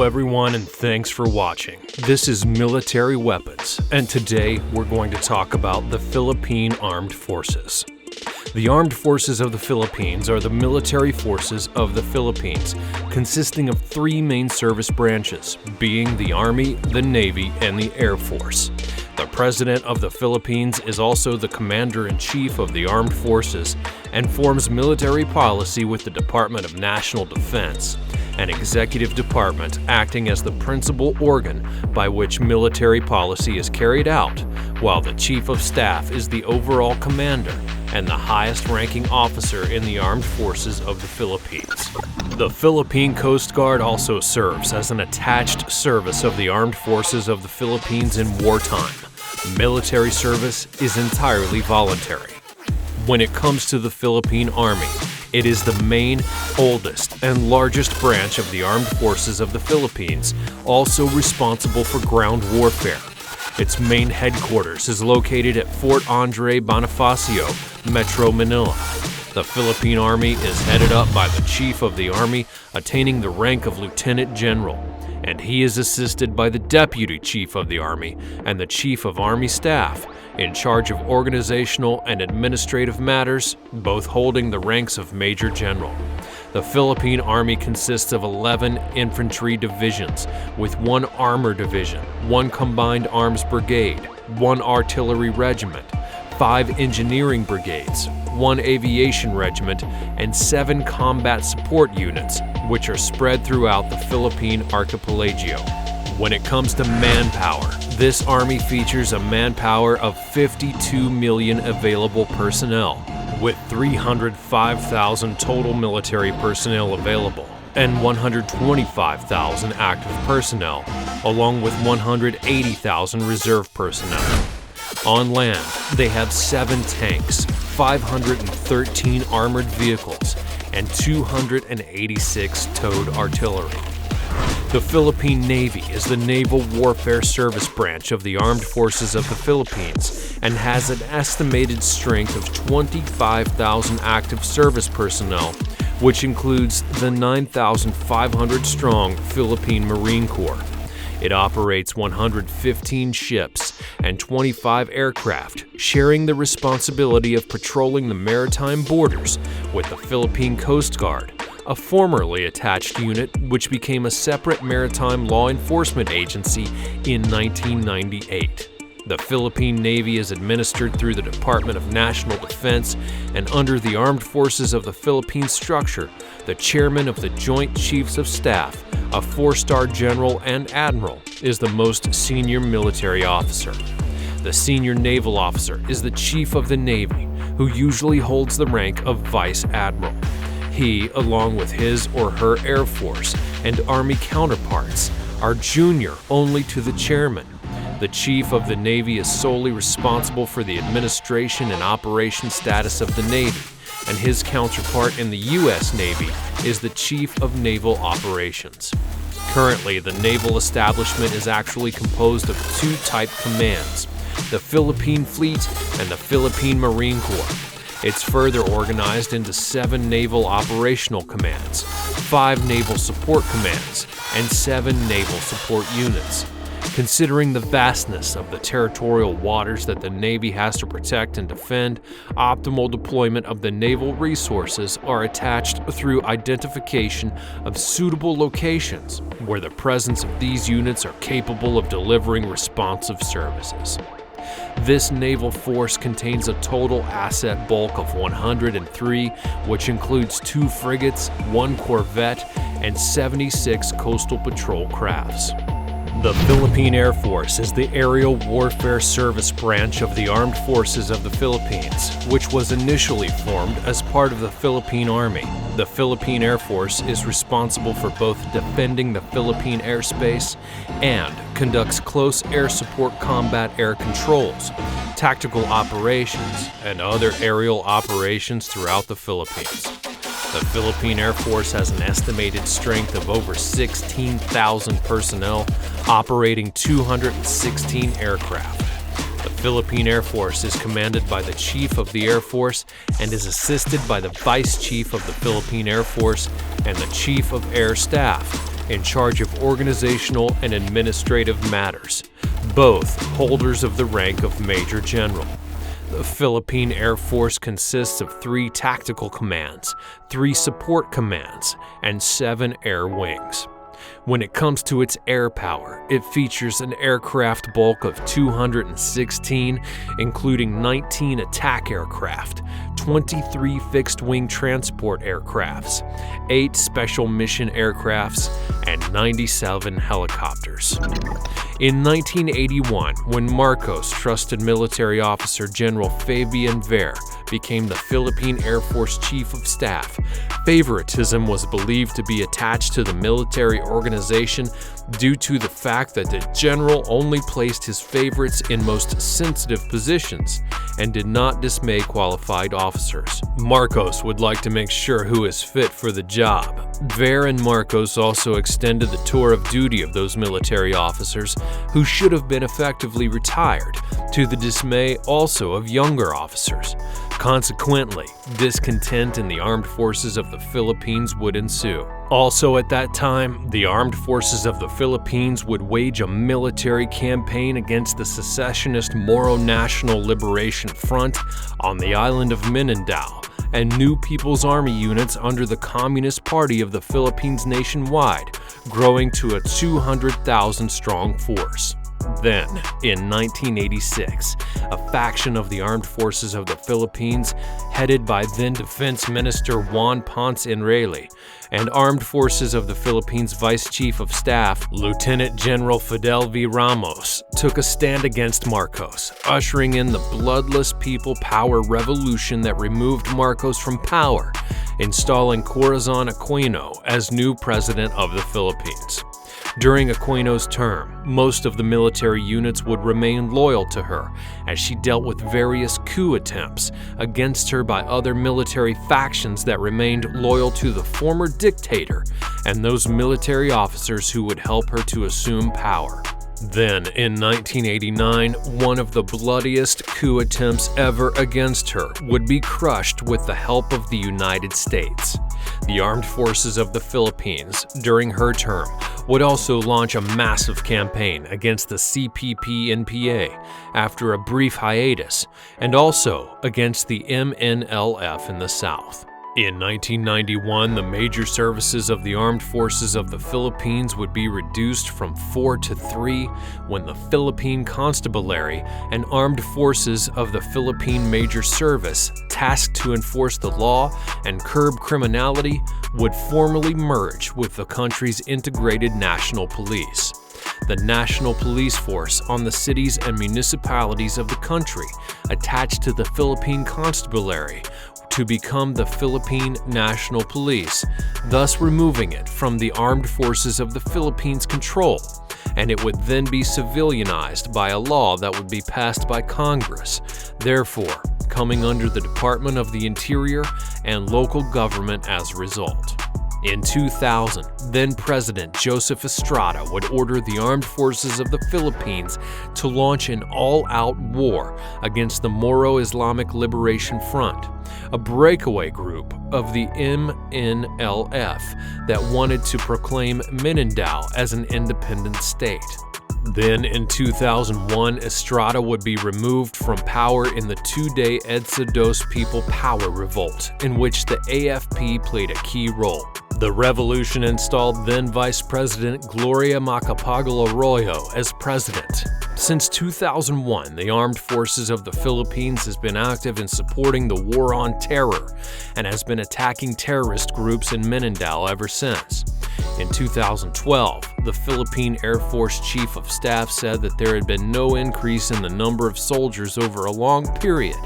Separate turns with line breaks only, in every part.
everyone, and thanks for watching. This is Military Weapons, and today we're going to talk about the Philippine Armed Forces. The Armed Forces of the Philippines are the military forces of the Philippines, consisting of three main service branches, being the Army, the Navy, and the Air Force. The President of the Philippines is also the Commander-in-Chief of the Armed Forces and forms military policy with the Department of National Defense, an executive department acting as the principal organ by which military policy is carried out, while the Chief of Staff is the overall commander and the highest-ranking officer in the Armed Forces of the Philippines. The Philippine Coast Guard also serves as an attached service of the Armed Forces of the Philippines in wartime. Military service is entirely voluntary. When it comes to the Philippine Army, it is the main, oldest, and largest branch of the Armed Forces of the Philippines, also responsible for ground warfare. Its main headquarters is located at Fort Andre Bonifacio, Metro Manila. The Philippine Army is headed up by the Chief of the Army, attaining the rank of Lieutenant General, and he is assisted by the Deputy Chief of the Army and the Chief of Army Staff, in charge of organizational and administrative matters, both holding the ranks of Major General. The Philippine Army consists of 11 infantry divisions, with 1 armor division, 1 combined arms brigade, 1 artillery regiment, 5 engineering brigades, 1 aviation regiment, and 7 combat support units, which are spread throughout the Philippine archipelago. When it comes to manpower, this army features a manpower of 52 million available personnel, with 305,000 total military personnel available and 125,000 active personnel, along with 180,000 reserve personnel. On land, they have 7 tanks, 513 armored vehicles, and 286 towed artillery. The Philippine Navy is the naval warfare service branch of the Armed Forces of the Philippines and has an estimated strength of 25,000 active service personnel, which includes the 9,500-strong Philippine Marine Corps. It operates 115 ships and 25 aircraft, sharing the responsibility of patrolling the maritime borders with the Philippine Coast Guard, a formerly attached unit which became a separate maritime law enforcement agency in 1998. The Philippine Navy is administered through the Department of National Defense, and under the Armed Forces of the Philippines structure, the chairman of the Joint Chiefs of Staff, a 4-star general and admiral, is the most senior military officer. The senior naval officer is the Chief of the Navy, who usually holds the rank of Vice Admiral. He, along with his or her Air Force and Army counterparts, are junior only to the chairman. The Chief of the Navy is solely responsible for the administration and operation status of the Navy, and his counterpart in the U.S. Navy is the Chief of Naval Operations. Currently, the naval establishment is actually composed of 2 type commands, the Philippine Fleet and the Philippine Marine Corps. It's further organized into 7 naval operational commands, 5 naval support commands, and 7 naval support units. Considering the vastness of the territorial waters that the Navy has to protect and defend, optimal deployment of the naval resources are attached through identification of suitable locations where the presence of these units are capable of delivering responsive services. This naval force contains a total asset bulk of 103, which includes 2 frigates, 1 corvette, and 76 coastal patrol crafts. The Philippine Air Force is the aerial warfare service branch of the Armed Forces of the Philippines, which was initially formed as part of the Philippine Army. The Philippine Air Force is responsible for both defending the Philippine airspace and conducts close air support combat air controls, tactical operations, and other aerial operations throughout the Philippines. The Philippine Air Force has an estimated strength of over 16,000 personnel, operating 216 aircraft. The Philippine Air Force is commanded by the Chief of the Air Force and is assisted by the Vice Chief of the Philippine Air Force and the Chief of Air Staff, in charge of organizational and administrative matters, both holders of the rank of Major General. The Philippine Air Force consists of 3 tactical commands, 3 support commands, and 7 air wings. When it comes to its air power, it features an aircraft bulk of 216, including 19 attack aircraft, 23 fixed-wing transport aircrafts, 8 special mission aircrafts, and 97 helicopters. In 1981, when Marcos trusted military officer General Fabian Ver became the Philippine Air Force Chief of Staff, favoritism was believed to be attached to the military organization due to the fact that the general only placed his favorites in most sensitive positions and did not dismay qualified officers. Marcos would like to make sure who is fit for the job. Ver and Marcos also extended the tour of duty of those military officers who should have been effectively retired, to the dismay also of younger officers. Consequently, discontent in the armed forces of the Philippines would ensue. Also at that time, the armed forces of the Philippines would wage a military campaign against the secessionist Moro National Liberation Front on the island of Mindanao, and new People's Army units under the Communist Party of the Philippines nationwide, growing to a 200,000-strong force. Then, in 1986, a faction of the Armed Forces of the Philippines, headed by then Defense Minister Juan Ponce Enrile, and Armed Forces of the Philippines Vice Chief of Staff, Lieutenant General Fidel V. Ramos, took a stand against Marcos, ushering in the bloodless people power revolution that removed Marcos from power, installing Corazon Aquino as new president of the Philippines. During Aquino's term, most of the military units would remain loyal to her, as she dealt with various coup attempts against her by other military factions that remained loyal to the former dictator and those military officers who would help her to assume power. Then, in 1989, one of the bloodiest coup attempts ever against her would be crushed with the help of the United States. The Armed Forces of the Philippines, during her term, would also launch a massive campaign against the CPP-NPA after a brief hiatus, and also against the MNLF in the South. In 1991, the major services of the Armed Forces of the Philippines would be reduced from 4 to 3 when the Philippine Constabulary and Armed Forces of the Philippine Major Service, tasked to enforce the law and curb criminality, would formally merge with the country's integrated national police. The National Police Force on the cities and municipalities of the country, attached to the Philippine Constabulary, to become the Philippine National Police, thus removing it from the Armed Forces of the Philippines' control, and it would then be civilianized by a law that would be passed by Congress, therefore coming under the Department of the Interior and local government as a result. In 2000, then-President Joseph Estrada would order the Armed Forces of the Philippines to launch an all-out war against the Moro Islamic Liberation Front, a breakaway group of the MNLF that wanted to proclaim Mindanao as an independent state. Then, in 2001, Estrada would be removed from power in the 2-day EDSA Dos People Power Revolt, in which the AFP played a key role. The revolution installed then Vice President Gloria Macapagal Arroyo as president. Since 2001, the Armed Forces of the Philippines has been active in supporting the War on Terror and has been attacking terrorist groups in Mindanao ever since. In 2012, the Philippine Air Force Chief of Staff said that there had been no increase in the number of soldiers over a long period,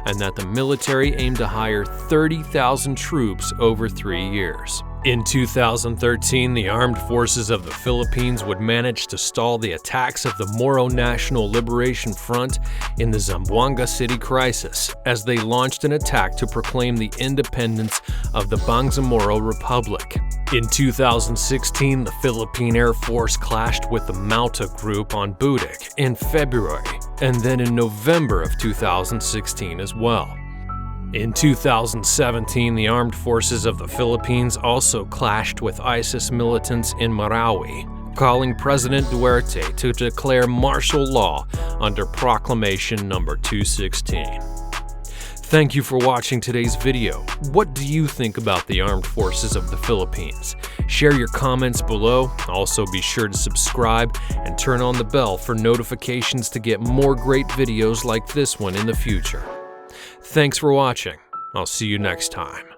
and that the military aimed to hire 30,000 troops over 3 years. In 2013, the Armed Forces of the Philippines would manage to stall the attacks of the Moro National Liberation Front in the Zamboanga City crisis, as they launched an attack to proclaim the independence of the Bangsamoro Republic. In 2016, the Philippine Air Force clashed with the Mauta Group on Budik in February, and then in November of 2016 as well. In 2017, the armed forces of the Philippines also clashed with ISIS militants in Marawi, calling President Duterte to declare martial law under Proclamation Number 216. Thank you for watching today's video. What do you think about the armed forces of the Philippines? Share your comments below. Also be sure to subscribe and turn on the bell for notifications to get more great videos like this one in the future. Thanks for watching. I'll see you next time.